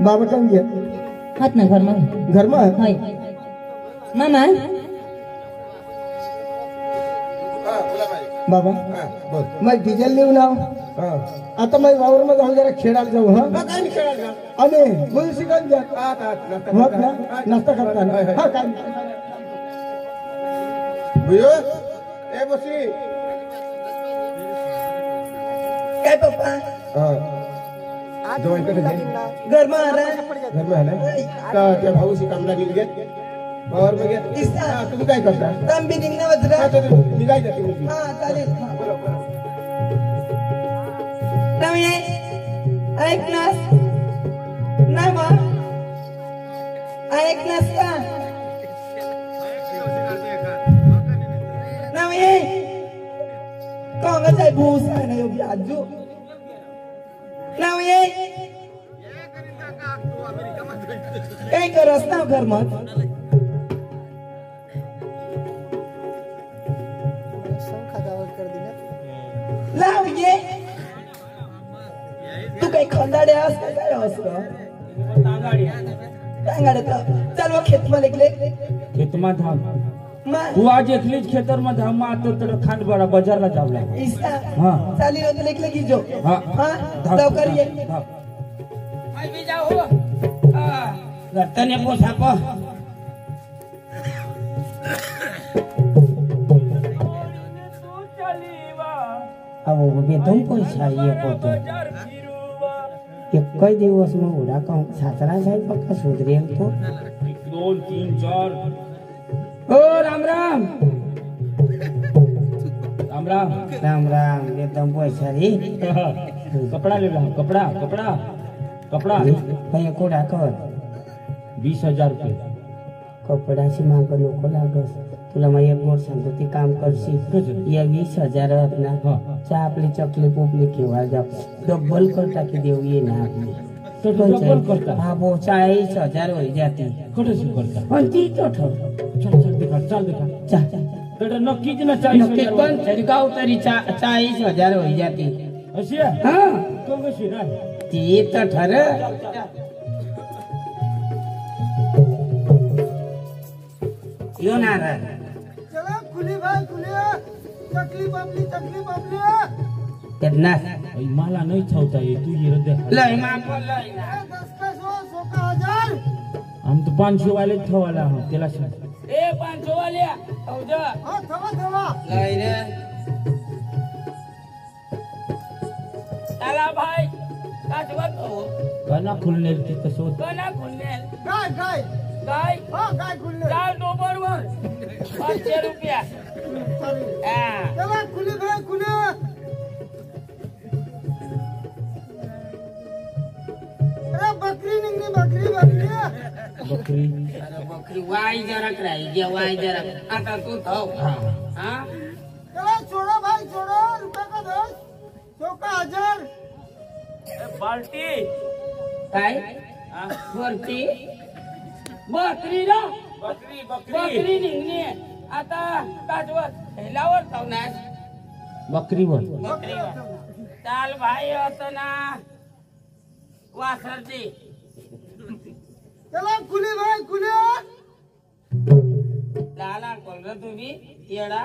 बाबा कम गया हाथ ना घर में हाय मामा बाबा मैं डिझेल लिहून आव आता मैं वावर मध्ये जाऊन जरा खेळायला जाऊ हा काय खेळायला आणि मुली शिकत जा मग ना नाश्ता करताना हा काय बुयो ए बसी काय पप्पा जेवण कर घर में आ रहा है का त्या भाऊशी कामला गेली गे वावर मध्ये तुम्ही काय करता काम भी निघणं वजरा मी काय जाते मुली हां चालेल नवी ऐकनास ना बा ऐकनास का नवी कोंगाचा भूस आहे ना योगी आजू नवी काय करस ना घर मत लाव ये तू काही खंदाडे आस काय आस का टांगाडे चल वो खेत में निकले खेत में धाम मां तू आज एकलीच खेतर में धाम में आतो तर खांड बड़ा बाजार ला जावला इसका हां चाली रो तो निकले की जो हां जाओ करिए मैं भी जाओ रतने पोसा को अब वो बेदम पैसा ये पोतो एक कई दिवस में उड़ा का सातरा साइड पक्का सुधरे तो 2 3 4 ओ राम राम राम राम राम राम बेदम पैसा रे कपड़ा ले ला कपड़ा भैया कोड़ा कर 20,000 रुपये कपड़ा से मांग नको लागस तुला मैं एक गोर सांगतो ते काम करशी या 20,000 अपना चहा आपली चकली पोपली केव्हा जाऊ डबल कर टाकी देऊ ये ना आपली तो डबल करता हाँ वो 40,000 हो जाती कटे से करता पण ती तो ठर चल दिखा चा तर नक्कीच ना 40,000 पण तरी गाव तरी 40,000 हो जाती अशी आहे हाँ तो कशी रे ती तो ठर यो ना रे चला खुली भाई खुली चकली बाबली तेना मला नाही ठेवता ये तू ये रे लय मागो लय ना 10,000 हम तो 500 वाले ठेवाला हूं त्याला सांग ए 500 वाले औजा हा थवा लय रे चला भाई काटवत हो गना खुलने ती कसं होतं गना खुलने काय गाय हा काय खुलले चाल दो बरोबर 500 रुपया हां चला खुली भाई खुली अरे बकरी निघली बकरी बकरी वाई जरा कराई जे वाई जरा आता तू थाव हां चला छोड़ो भाई छोड़ो रुपए का 10 1,000 बाल्टी काय वरती बकरी ना बकरी निघणे आता काजवत हेलावर थावनास बकरीवर चाल भाई होतो ना वासरती चला खुली भाई खुली लाला कोल रे तुम्ही येडा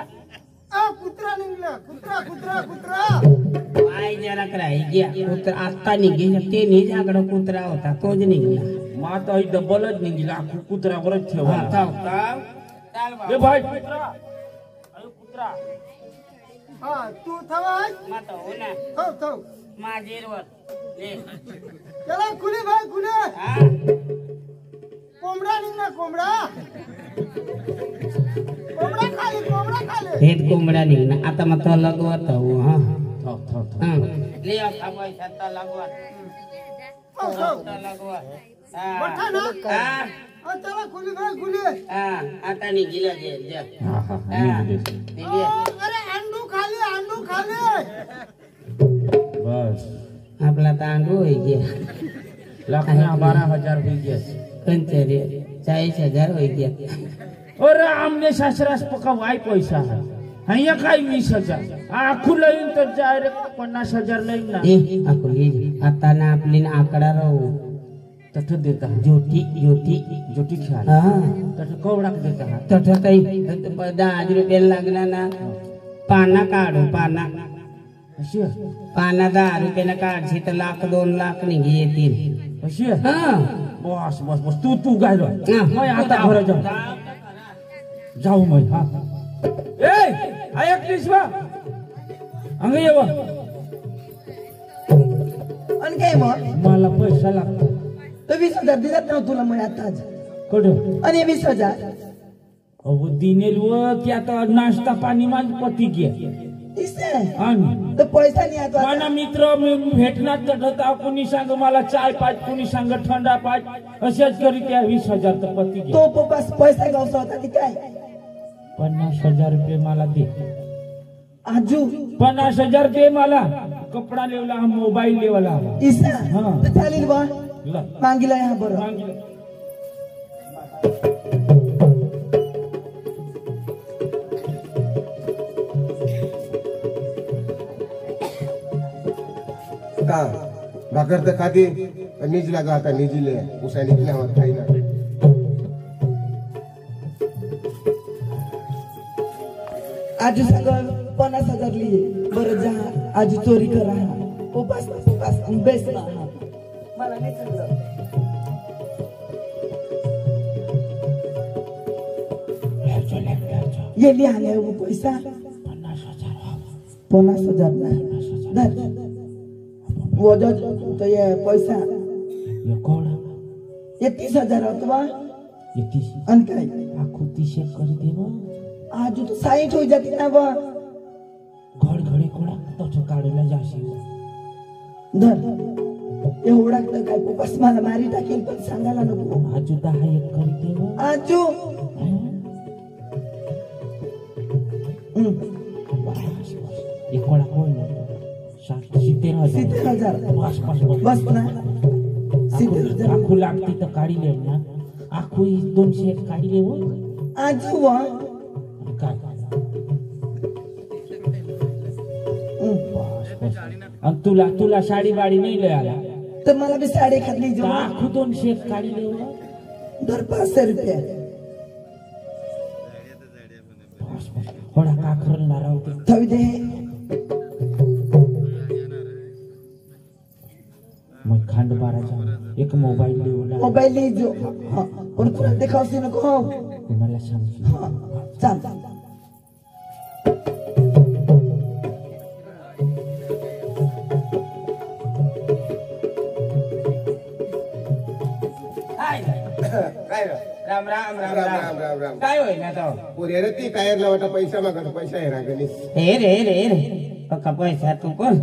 कुत्रा निघला कुत्रा वाई जरा कराई जे कुत्रा आता निघे ते नाही जागडा कुत्रा होता तोच निघला माता ही डबलच निघला कुत्र्यावरच ठेवा थाव चाल ए भाई कुत्रा अरे कुत्रा हा तू थवा माता हो ना थव माझेरवर ले चला खुली भाई खुली हा कोंबडा निघला कोंबडा खाली हेत कोंबडा निघला आता मग तो लगवत हो हा थाव ले आता पैसा ता लागवत ता लागवत मोठा ना हा चला खुली भाई खुली हा आता निघिला जे निघे अरे अंडू खाली बस आपला तांडू होई गया लाख 12,000 हो गया कंचे रे 40,000 हो गया और आमने सासरास पका वाई पैसा है हया काय 20,000 आखू लईन तर डायरेक्ट 50,000 लईन ना ए आको ये आता ना आपली ना आकडा राहू तठ देता ज्योती ज्योती ज्योती खेळ हा तठ कवडाक देता तठ काही 10 रुपयाला लागला ना पाना काढू पाना अशी पाना 10 रुपयाला काढशी तर 1,00,000-2,00,000 निघी येतील अशी हा बस बस बस तू गायलो हा. मैं आता घर जाऊ जाऊ मैं हा ए ऐकलीस बा अंग ये बा आणि काय मग मला पैसा लागतो तो 20,000 दिलात ना तुला मग आताच कुठं आणि 20,000 अहो दिनेल व की आता नाश्ता पाणी माझ पती घे दिसते आणि तो पैसा नाही आता माझा मित्र भेटणार तठता कुणी सांग मला चाय पाच कुणी सांग थंडा पाच असेच करी त्या 20,000 तर पती घे तो पप्पास पैसा गावसा होता ती काय 50,000 रुपये मला दे आजू 50,000 दे मला कपडा लेवला मोबाईल लेवला इसा हा. तर चालेल बा ला मागिला ह्या बरं मागितलं. का भाकर तर खाते निज लागा आता निजीले उसा निघल्या मग काही ना आजू सगळं 50,000 लिये बरं जा आजू चोरी करा उपास बेस मला नाही समजत ये लिहाले वो पैसा 50,000 ना धर वो जो तो ये पैसा ये कोडा ये 30,000 होतो बा येतीस आणि काय आखो 30 करी देव आजू तो 60 होई जाते ना बा घड घडे कोडा तो काढूला जाशी धर एवढा तर काय उपास मला मारी टाकेल पण सांगायला नको आजू 10 करी देव आजू एक कोडा कोण 70,000 70,000 बस बस बस बस ना 70,000 आखू लागती तर काढी ले ना आखू 200 काढी ले हो आजू वा काय आणि तुला साडी बाडी नाही लय आला तर मला बी साडी खाल्ली जो आखू 200 काढी ले हो दर 500 रुपये थोडा काखरला राहते थवी दे मग खांड बाराचा एक मोबाईल लिहून मोबाईल ले जो हाँ और तुला दिखावसी नको हो मला सांगशील हाँ चाल काय रे? राम राम राम राम राम राम राम काय होय ना तो पुरे रे ती टायरला वाटा पैसा मागत पैसा आहे ना गणेश हे रे पक्का पैसा तू कोण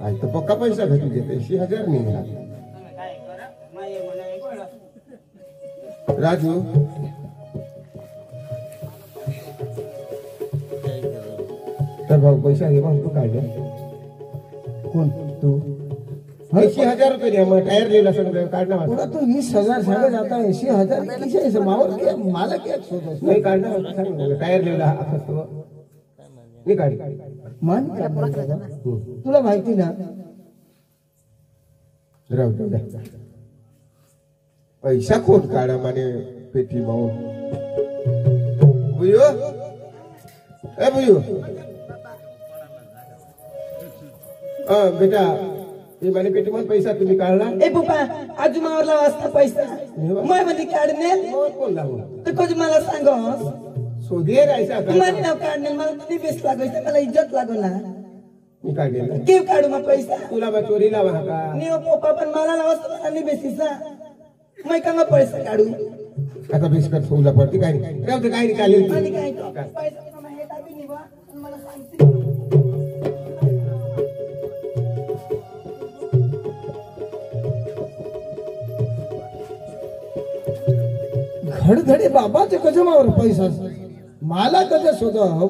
आज तर पक्का पैसा भेटू देते 80,000 निघाला काय करा माये म्हणे बोला राजू तर भाऊ पैसा घे मग तू काय घे कोण तू 80,000 रुपये द्या मग टायर लिहिला सगळं काढणार पूरा तो 20,000 सांगा जाता 80,000 किसे ऐसे मावर क्या माला क्या सोचत नाही काढणार टायर लिहिला असतो नाही काढ मन तुला माहिती ना राहू दे पैसा कोण काढा माने पेटी भाऊ बुयो ए बुयो बेटा ये माने पेटी मध्ये पैसा तुम्ही काढला ए पप्पा आज मावरला वाजता पैसा मैं मध्ये काढणे कोण लागू तर कुछ मला सांग शोधे राहायचा तुम्हाला नाव काढणे मला तुम्ही बेस लागो मला इज्जत लागो ना मी काढलेला केव काढू मग पैसा तुला बा चोरीला वाहा का नियो पप्पा पण मला लावस मला नाही बेसीसा मैं कंगा पैसा काढू आता बिस्कट फुला पडती काय नाही राहू दे काय नाही काढली आणि काय तो पैसा पण हे दाबी निवा मला सांगते घडधडे बाबाचे कजमावर पैसा मला कधी शोधा हो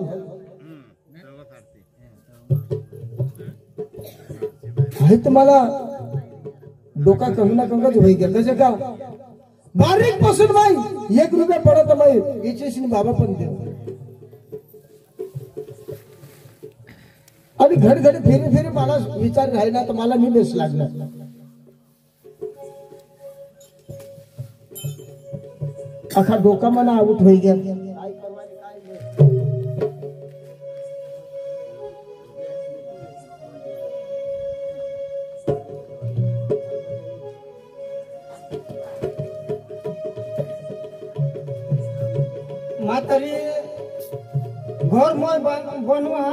आहे तुम्हाला डोका कमी ना कंगच होई गेल त्याचे का बारीक पासून बाई 1 रुपया पडत बाई याच्याशी बाबा पण देव आणि घडी घडी फेरी फेरी मला विचार राहिला तर मला मी बेस लागला. अखा डोका मला आऊट होई गया. म्हातारी घर मय बनवा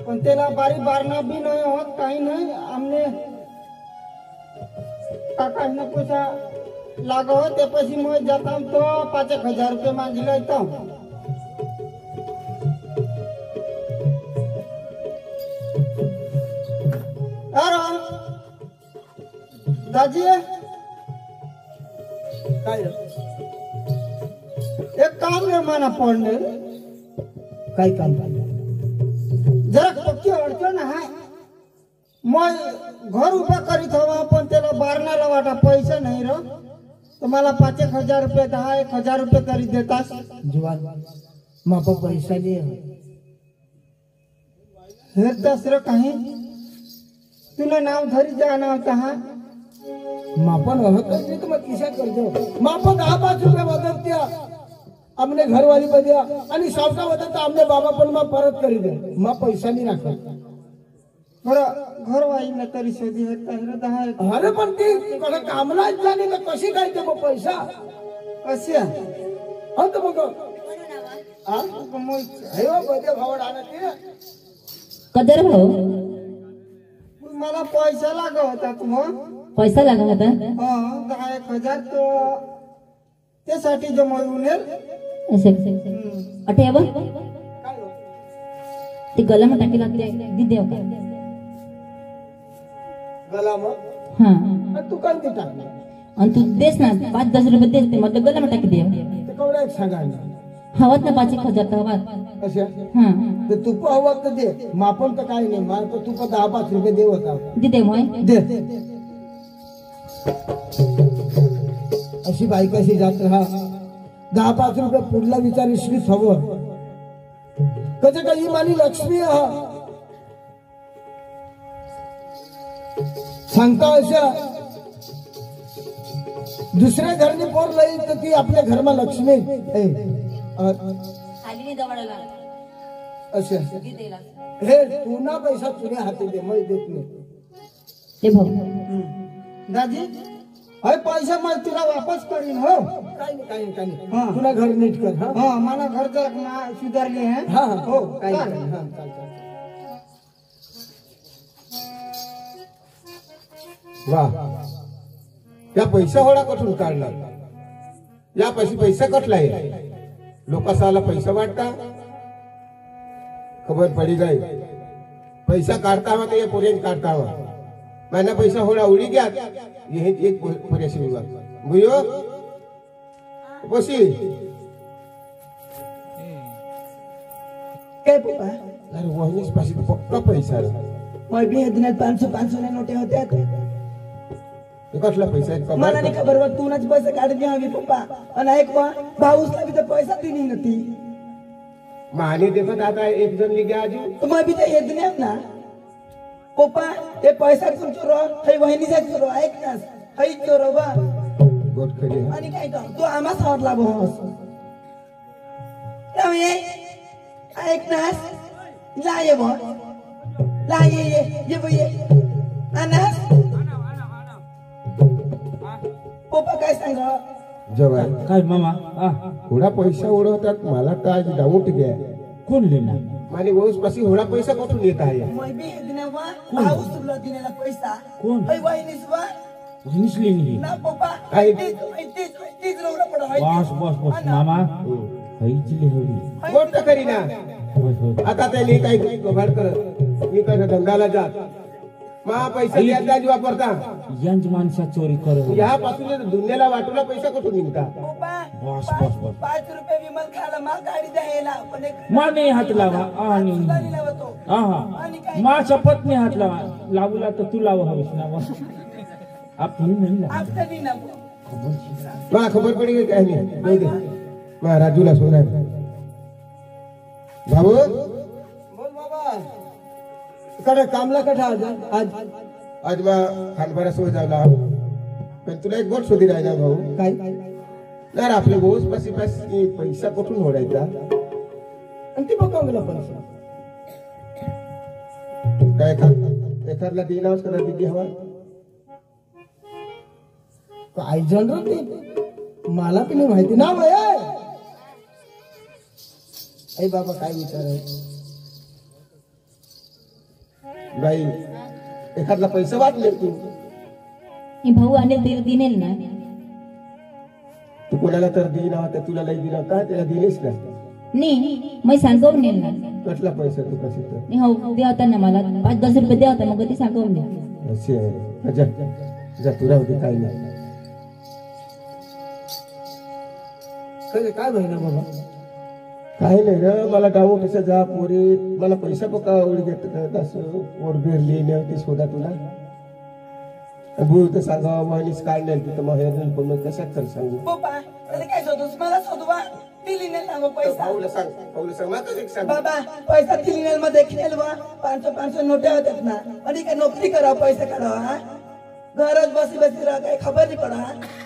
पण त्याला बारी बारणा भी नाही होत काही नाही. आमने काका ने पैसा लागो ते पैसे मैं जाता तो 5,000 रुपये मांगी लेता हूँ. अरे दाजी काय एक काम रे मना पडणे काय काम जरा पक्की अडचण आहे. मग घर उभा करीत हवा पण त्याला बारणाला वाटा पैसा नाही र. तर मला 5,000 रुपये 10,000 रुपये तरी देतास. जुवान मापा पैसा दे. हेरतास र काही तुला नाव धरी जा नाव तहा मापन होतं मी तुम्हाला किशा करतो. मापन 10-5 रुपये बदलत्या आमने घरवाली बद्या आणि सावटा बदलता आमने बाबा पण मग परत करी दे. मग पैसा नाही राखत. बरं घरवाई न तरी शोधी हेरता हेर 10. अरे पण ती कामला झाली तर कशी काय ते मग पैसा कशी हा तर मग बद्या भावड आणत ते कदर भाऊ मला पैसा लागत होता मग पैसा लागला होता. 10,000 तो त्यासाठी जमा उनेल. अठे बघ ते गला टाकी लागते दी देव का गला मग हा तू काल ते टाकलं आणि तू देस ना 5-10 रुपये देस ते मतलब गला टाकी देव ते केवढा एक सांगा हवात ना 5,000 हवात अशा हा ते तुप हवं तर दे. मापन तर काय नाही मला तर तुप 10-5 रुपये दे होता दी देव मोय दे. अशी बायकाशी जात राहा. 10-5 रुपये पुढला विचार इसकीच हवं. कधी काही मानी लक्ष्मी आहा सांगता अशा दुसऱ्या घरनी पोर लई तर ती आपल्या घरमा लक्ष्मी अशा हे तू ना पैसा तुझ्या हाती दे मैं देत नाही. ते भाऊ दादी अरे पैसा मैं तुला वापस करीन हो. काही नाही तुला घर नीट कर. हाँ मला घर जर सुधारले हैं. हा हो काही चाल. नाही. हा चाल. वा या पैसा होडा कुठून काढला. या पैसा कटलाय. लोकांसाला पैसा वाटता खबर पड़ी गई. पैसा काढता हवा तो ये पुरेन काढता हवा. मैंने पैसा होडा उड़ी गया यही एक पुरेशी हुआ बुयो बसी काय पप्पा अरे वहिनीच पाशी पक्का पैसा मैं भी दिनात 500 ने नोटे होते कसला पैसा आहे? मला नाही खबर तू नाच पैसे काढत हवी पप्पा. आणि ऐक भाऊसला बी तर पैसा दिली नव्हती. माने देखत आता एक जण लिगे आजू मग बी तर येत नाही ना पप्पा. हे पैसा चोरो हे वहिनीचा चोरो ऐक ना हे चोरो बा गोट खरी आणि काय कर तू आम्हा सावरला बस ऐक ना ला ये बा ला ये ये अनास पप्पा काय सांग जवान काय मामा थोडा पैसा उडवतात मला काय डाऊट घ्या. कोण लेना माने वोस पाशी थोडा पैसा कुठून येत आहे. मैं भी दिने भाऊस तुला दिलेला पैसा कोण? हे वहिनीस बा घुसली मी ना पप्पा काय? तीच रोड पडा बस मामा खायची होती गोट करी ना आता त्याने काही कबाड करत मी कसं धंदाला जात मा पैसा द्यायचा जी वापरता यांच माणसा चोरी करत ह्यापासून दुनियाला वाटूला पैसा कुठून निघता. बस बस बस 5 रुपये विमान खाला मा गाडी द्यायला पण एक माने हात लावा आणि लावतो मा शपथ ने हात लावा लावला तर तू लाव हवीस ना आपण नाही लावा. आपली ना मला खबर पडी गई काय नाही जाऊ दे. मा राजूला सोना भाऊ बोल बाबा कडे कामला कठा आज आज मग खानबारा सोय जावला पण तुला एक गोष्ट शोधी राहिला भाऊ काय तर आपले बोस पाशी पाशी पैसा कुठून ओढायचा आणि ती बघा गेला पैसा काय एखादला दिनावच करा दिली हवा काय जण रे ते मला पण नाही माहिती ना बाय आई बाबा काय विचार आहे बाई एखादला पैसा वाटले तू हे भाऊ आणेल ते दिनेल ना तू कोणाला तर दिना तर तुला लई दिला का त्याला दिलेस ना नी मी सांगवून नेल ना कसला पैसा तू कशी तर नी हो द्या होता ना मला 5-10 रुपये द्या होता मग ते सांगवून दे असे आहे जा जा तुला होती काय नाही काय बहिणा बाबा काही नाही रे मला डावो कसं जा पोरी मला पैसा पका आवडी घेत असं पोर बेरली नाही शोधा तुला भाऊ तर सांगा माणूस काढणार तिथं मग हे पण कशात तर सांगू पप्पा त्याला काय शोधूस मला शोधवा तिलिनेल ना मग पैसा भाऊला सांग मला कधी सांग बाबा पैसा तिलिनेल मध्ये खेळवा 500 नोट्या होत्यात ना आणि काय नोकरी करा पैसे काढावा हा घरच बसी राहा काही खबर नाही पडा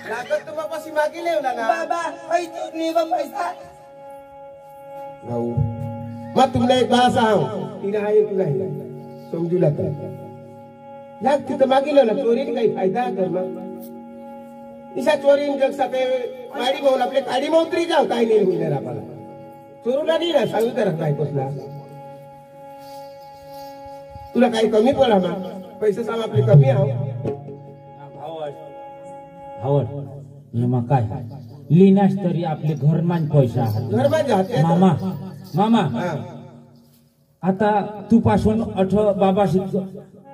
लागत तुम्हा पाशी मागे लेवला ना बाबा पैसे निवा पैसा भाऊ मग तुमला एक बाळा सांग तिने आहे तुला समजू लागत लाग तिथं मागे लेवला चोरीने काही फायदा कर मग इशा चोरीने जग साथे माडी भाऊन आपले काडी मंत्री जाऊ काय नाही होईल आपल्याला चोरूला नाही ना सांगू तर काय कसला तुला काही कमी पडा ना पैसे सांग आपले कमी आहो भावड हे मग काय लिहिण्यास तरी आपले घरमान पैसा आहात. घर माझ्या मामा मामा हा आता तू पासून 18 बाबाशी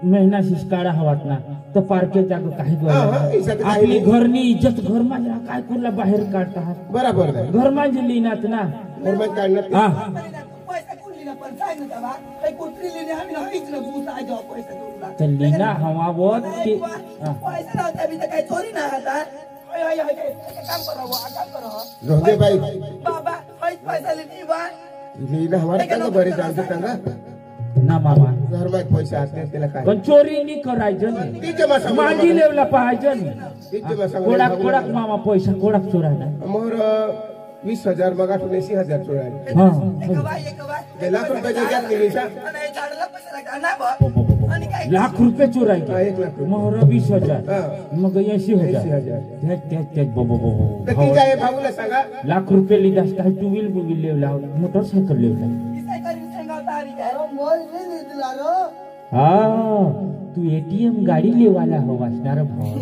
मेहनाशीच काढा हवात ना तर पारके जाग काही इज्जत काही आपली नाही. घरनी इज्जत घर माझ्या काय कुठला बाहेर काढता बरोबर आहे घर माझी लिहिण्यात ना घर माझ्या काढण्यात हा पैसा कुठली ना पण सांग ना बाबा काही कुठली लिहिणे आम्ही नाहीच ना भूत आहे जेव्हा पैसा देऊन तर लिहिणा हवावत ते हा. पैसा नव्हता मी तर काही चोरी ना आता काम करावं काम करावं रोजे बाई बाबा पैसा लिहिली बा लिहिणं हमारे का बरे जाणते सांगा ना मामा घर माझे पैसे असले त्याला काय पण चोरी नाही करायचं नाही. तिचे मग माझी लेवला पाहायचं नाही. तिचे मग कोडाक कोडाक मामा पैसा कोडाक चोरायला मोर 20,000 मग 80,000 चोरायला हा एक बाय ते लाख रुपये देतात निमिषा आणि झाडाला पैसा लागला ना बा आणि काय लाख रुपये हा, चोरायचे 1 लाख रुपये. मोहर 20,000 हा. मग 80,000 80,000. त्याच बो तर तिच्या आई भाऊला सांगा लाख रुपये लिहिदास काय टू व्हील बुवील लेवला मोटरसायकल लेवला काय करीन सांगावता आणि काय हा तू एटीएम गाडी लेवाला हवा असणार भाऊ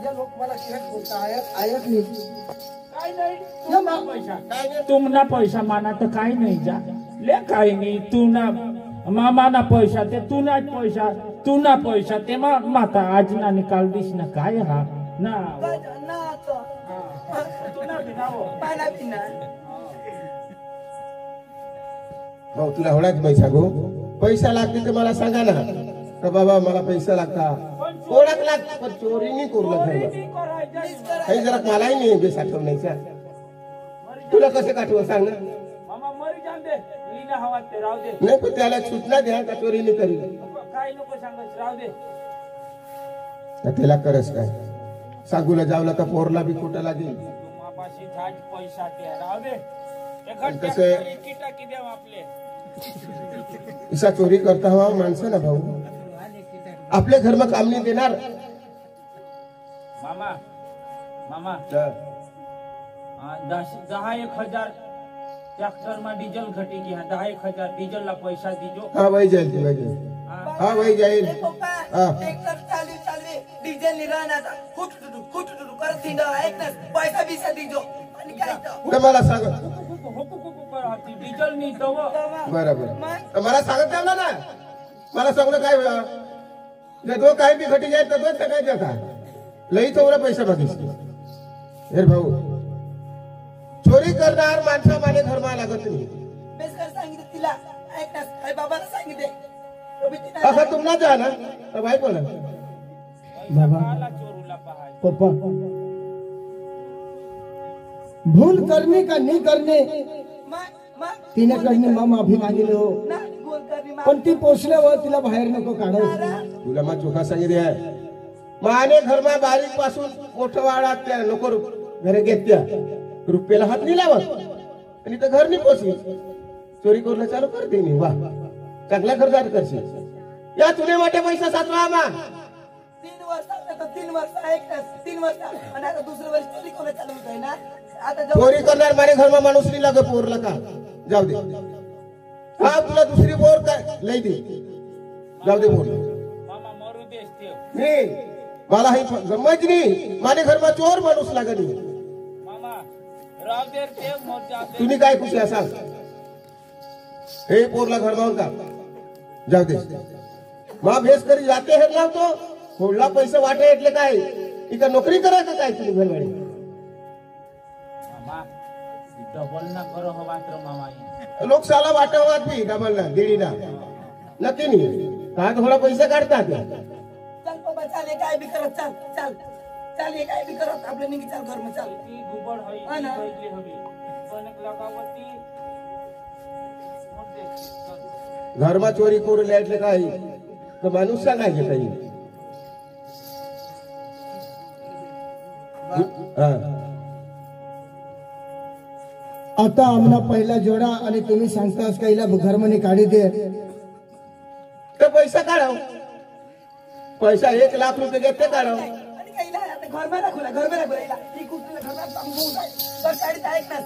जे लोक मला शिरत बोलता आयत नाही काय नाही या मा- काय नाही तुम ना पैसा माना तर काय नाही जा ले काय नाही तू ना मामा ना पैसा ते तू ना पैसा तू ना पैसा ते माता आज ना निकाल दिस ना काय हा ना ना तो तू ना बिनावो. पाना पिना भाऊ तुला एवढाच पैसा गो पैसा लागते तर मला सांगा ना तर बाबा मला पैसा लागता कोणाक लागत पण चोरी नाही करू काही जरा मलाही नाही बेस आठवण्याचा तुला कसं काठव सांग ना मामा मरी जान दे लीना हवा ते राव दे नाही पण त्याला सूचना द्या का चोरी नाही करी काय नको सांगत राव दे तर त्याला करस काय सांगूला जावला तर पोरला बी कुठाला देईल मापाशी झाड पैसा ते राव दे पण कसं आहे? एकी टाकी देव आपले इसा चोरी करता हवा माणसं ना भाऊ आपले घर मग काम नाही देणार मामा मामा तर 10,000 ट्रॅक्टर में डीजल घटी गया 10,000 डीजल ला पैसा दीजो हा वही जाईल ती वही जाईल हा वही जाईल पप्पा हा. एक तर चालवी डिझेल नि राहणार खुट करत थिंडा ऐक ना पैसा बिसा दिजो आणि काय तो तर मला सांग डीजल नहीं तो बरोबर तर मला सांगत जावला ना मला सांगणं काय जो काही बी घटी जाईल तर तोच सकाळच्या का लई चौरा पैसा मागिस हे भाऊ चोरी करणार माणसा माने घरमा लागत नाही बेसकर सांगितलं तिला ऐक ना आई बाबाला सांगितले असं तुमना जा ना तर भाई बोला बाबा पप्पा भूल करने का नहीं करने मग तिने करने माँ माफी मांगी लो ना गोल करनी पण ती पोचल्यावर तिला बाहेर नको काढायचं. तुला मग चोखा सांगितले आहे माने घरमा बारीक पासून मोठं वाढात त्या नको घरे घेत त्या रुपयाला हात नाही लावत आणि तर घर नाही पोचली चोरी करणं चालू करते मी. वा चांगला खर्च करशील या तुने मोठे पैसा साचवा मा 3 वर्ष आता 3 वर्ष एक 3 वर्ष आणि आता दुसरं वर्ष चोरी कोण चालू आहे ना आता चोरी करणार माने घरमा माणूस नाही लाग पोरला का जाऊ दे. हा तुला दुसरी बोर काय लई दे जाऊ दे बोल मामा मरू देस ते नाही मला ही गमत नाही माने घरमा चोर माणूस लागली. मामा राव दे ते मोर जाते तुम्ही काय खुशी असाल हे पोरला घरमावून का जाऊ दे मा भेस करी जाते हे लावतो फोडला पैसे वाटे એટલે काय इथं नोकरी करायचं काय तुम्ही घरवाडी मामा डबल ना करो हो मात्र मामा लोक साला वाटावात बी डबल ना दीडी ना नक्की नाही का थोडा पैसे काढतात चल बाबा चाल हे काय बी करत चाल चाल चाल हे काय बी करत आपलं निघी चाल घर चाल ती गुबड होई हा ना. पहिली हवी कणक लगावती मोर देस घरमा चोरी करून એટલે काय तर माणूस सांगायचे काही हा आता आमना पहिला जोडा आणि तुम्ही सांगतास का हिला घरमनी काढी दे. तर पैसा काढाव पैसा 1 लाख रुपये घेते काढाव आणि काही नाही आता घर में राखूला घर में राखूला ही कुठल्या घरात थांबू जाय तर गाडी ऐकणार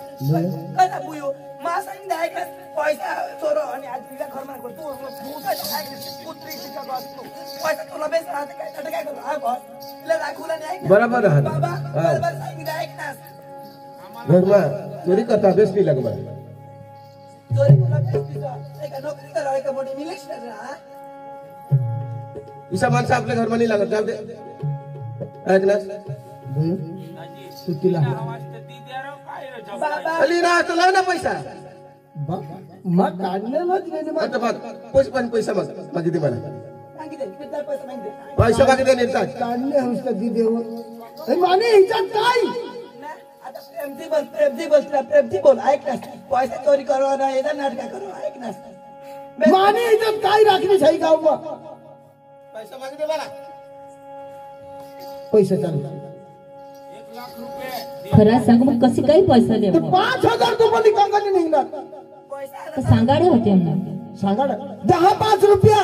कसा बुयो मा सांगितलं ऐकणार पैसा चोरो आणि आज तिला घर में राखू तू काय ऐकणार कुत्री तिचा बसतो पैसा तुला बेस राहते काय करू हा बॉस तिला राखूला नाही ऐकणार बरोबर आहे. बाबा हा. बरोबर सांगितलं ऐकणार घरमा चोरी करता बेस नाही लागला चोरी तुला बेस तिचा एक नोकरी करा एक मोठी मिलिक्स हा इसा माणसं आपल्या घरमा नाही लागत जाऊ दे ऐकणार तू तिला आवाज तर ती द्या राव काय रे जब बाबा अली ना तो लाव ना पैसा मग काढलेलंच नाही मग. आता बघ पैसा मग किती मला सांगितलं किती पैसा मागितले पैसा बाकी दे नेतात काढले हवस ती देव माने हिच्यात काय आता प्रेमजी बोल ऐक ना पैसा चोरी करो ना येणार नाटक करो ऐक ना माने हिच्यात काय राखली शाही गाव मग पैसा मागे दे मला पैसे चालू 1 लाख रुपये खरं सांगू मग कसे काही पैसा ते देऊ 5,000 रुपये कंगाने निघणार. पैसा सांगाडे होते ना सांगा ना 10-5 रुपया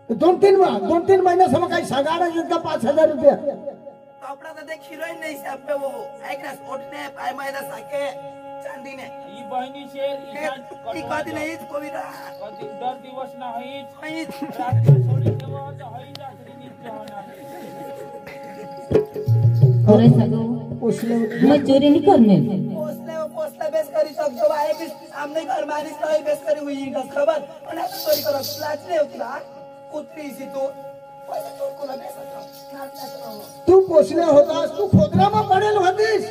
2-3 महिन्या समोर काही सांगाडा येत का 5,000 रुपया कपड़ा तो देख हीरोइन नहीं से पे वो एक ना ओटने पाय मैदा साके चांदी ने ई बहिणी शेर ई कदी नहीं कोई रा कधी दर दिवस ना होईच नहीं रात सोडी देव तर होई जात्री नित्य होणार खरं सांगू पोचले मग चोरी नहीं करने पोस्टले बेस करी सकतो आहे भी सामने घर मारिस तो बेस करी हुई का खबर और ना चोरी करो लाज नहीं होती ना कुत्री सी तो पैसा चोर को ना बेस करो तू पोचले होतास तू खोदरामा पडेल होतीस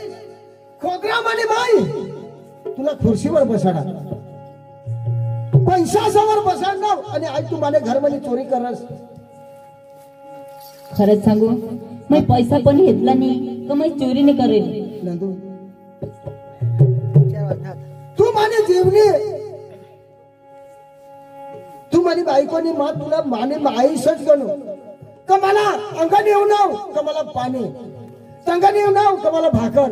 खोदरामाने बाई तुला खुर्शीवर बसाडा पैसा समोर बसाडणार आणि आई तू माने घरमध्ये चोरी करस. खरंच सांगू मग पैसा पण घेतला नाही का मग चोरी नाही करेल. नंदू तू माने जेवली तू माझी बायकोनी मा तुला माने आईशच गणू का मला अंगाने येऊ नाव का मला पाणी संगाने येऊ नाव का मला भाकर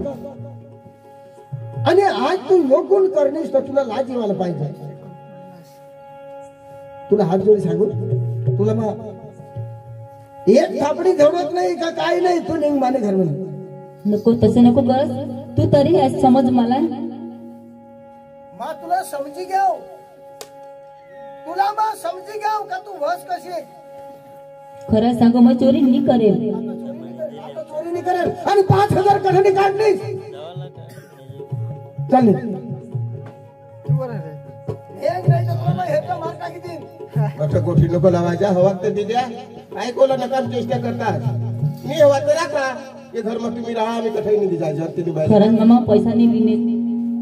आणि आज तू योगुण करणेस तर तुला लाज येवायला पाहिजे. तुला हात जोडी सांगू तुला मग एक थापडी धरत नाही का काय नाही तू निघ माने घरमध्ये नको तसं नको कर तू तरी आज समज मला मा तुला समजी घ्याव तुला मा समजी घ्याव का तू वस कशी खरं सांगू मग चोरी नाही करेल. आता चोरी नाही करेल आणि 5,000 कशाने काढलीस चालेल एक नाही तर तुला ह्याचा मार टाकी देईन. आता गोठी नको लावायच्या हवा तर दिद्या ऐकवलं नका चेष्टा करतात मी हवा तर राखा हे घर मग तुम्ही राहा आम्ही कठाई निघी जायचं ते बाहेर खरंच मामा पैसा नाही दिले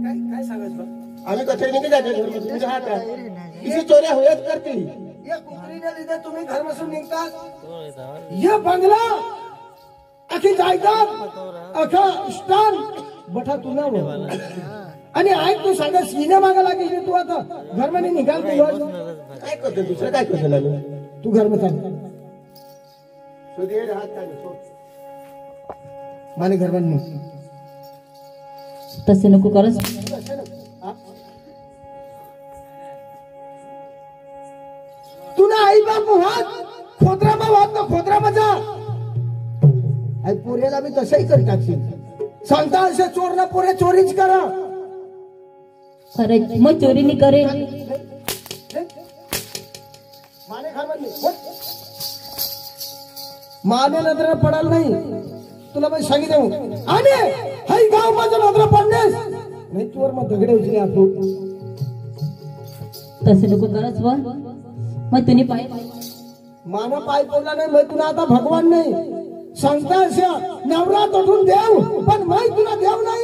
काय सांगायचं आम्ही कठाई निघी जायचं घर मग तुम्ही राहता किसी चोऱ्या होयच करतील या कुत्रीने लिधे तुम्ही घर बसून निघतात ये बंगला अखी जायदाद अखा स्थान बठा तुला आणि ऐक तू सांगा सीने मागा लागेल तू आता घर मध्ये निघाल तू आज. काय करतो दुसरं काय करतो ना मी तू घर मध्ये चाल सूर्य हात काढ सोड. माने घर मध्ये निघ. तसे नको करस. तू ना आई बाप वाद खोदरामा वाद ना खोदरामा जा. आई पोऱ्याला मी तसंही कर टाकशील. सांगता असे चोर ना पोरे चोरीच करा. खरंच मग चोरी नाही करेल. माने घर मध्ये निघ. माने नजर पडाल नाही तुला मी सांगितलं. आणि हाय गाव माझं नजर पडण्यास नाही तुवर मग दगडे उचले आपू. तसे नको करस व मग तुम्ही पाय माना पाय पडला नाही मग तुला आता भगवान नाही. सांगता अशा नवरा तोडून देव पण माय तुला देव नाही.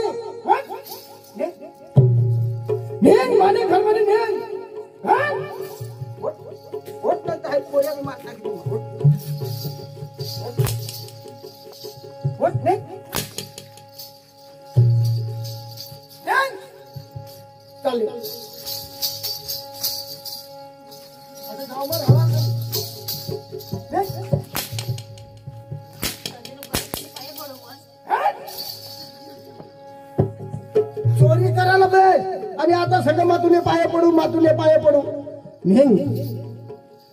नेन माने घर मध्ये नेन. होत नाही तर पोऱ्या मार टाकतो. होत नाही चालेल आता गावभर हवा नाही. चोरी करायला बे आणि आता सगळं मातुले पाय पडू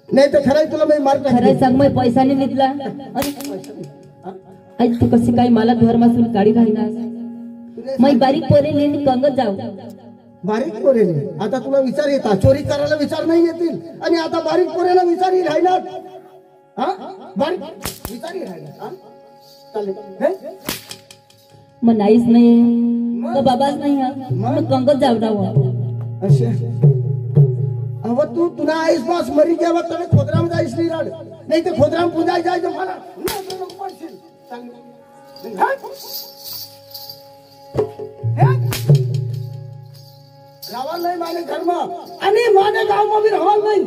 नाही तर खरंय तुला मी मार खरंच सांग मग पैसा नाही निघला. आणि तू कशी काय मला घर मासून काढी घालणार. मग बारीक पोरे लेणी कंगत जाऊ. बारीक पोरेने आता तुला विचार येतात. चोरी करायला विचार नाही येतील आणि आता बारीक पोरेला विचार येईल राहिला. बारीक विचार येईल राहिला. चालेल मग नाहीच नाही तर बाबाच नाही हा मग कंगत जाऊ ना. असे अव तू तुला आईस पास मरी घ्यावा तर खोदराम जाईस नाही राड नाही तर खोदराम पुजाय जायचं मला नाही तर नको पडशील. रावाल नाही माने घरमा आणि माने गाव मध्ये रावाल नाही.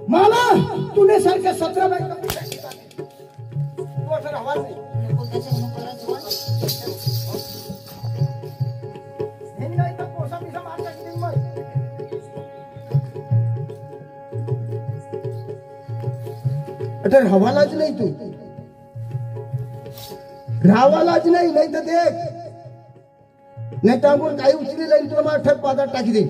मला तुने सारख्या 17 बायका तू असं रावाल नाही. हे नाही तर पोसा पिसा मार टाकतील मग. अरे हवालाच नाही तू रावालाच नाही नाही तर देख नाही तर आपण काही उचली लाईन तुला मला ठक पादात टाकी दे.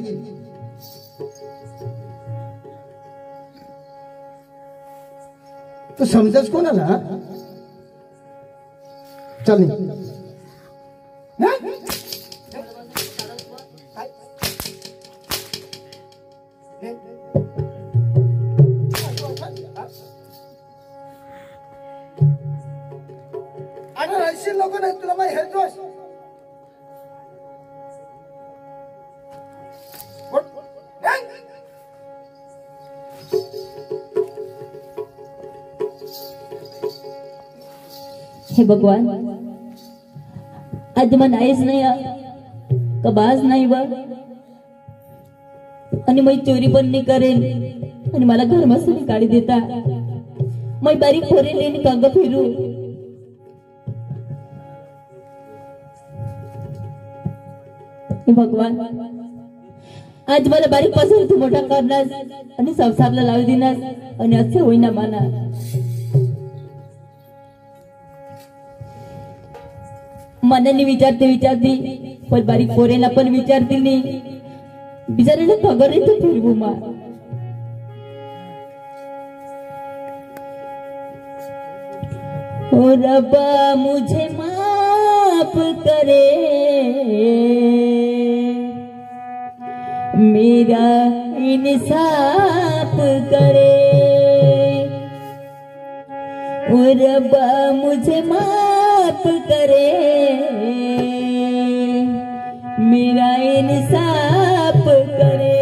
तू समजच कोणाला चल अरे राहशील लोक नाही तुला माहिती हे जोश हे भगवान आज मन आईच नाही का बाज नाही बा आणि मी चोरी पण नाही करेल आणि मला घरमासून काढी देता. मी बारीक पोरे लेणी कंग फिरू. हे भगवान आज मला बारीक पासून तू मोठा करणार आणि संसारला लावू देणार आणि असं होईना माना. मनाने विचारते पण बारीक पोरेला पण विचारतील नाही. बिचारायला खबर येते फिरवू मा. ओ रब्बा मुझे माफ करे मेरा इंसाफ करे. ओ रब्बा मुझे माफ करे मेरा इंसाफ करे.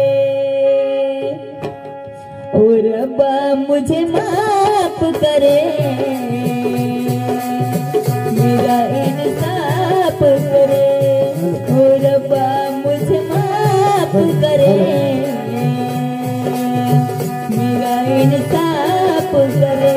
ओ रब्बा मुझे माफ करे मेरा इंसाफ करे. ओ रब्बा मुझे माफ करे मेरा इंसाफ करे.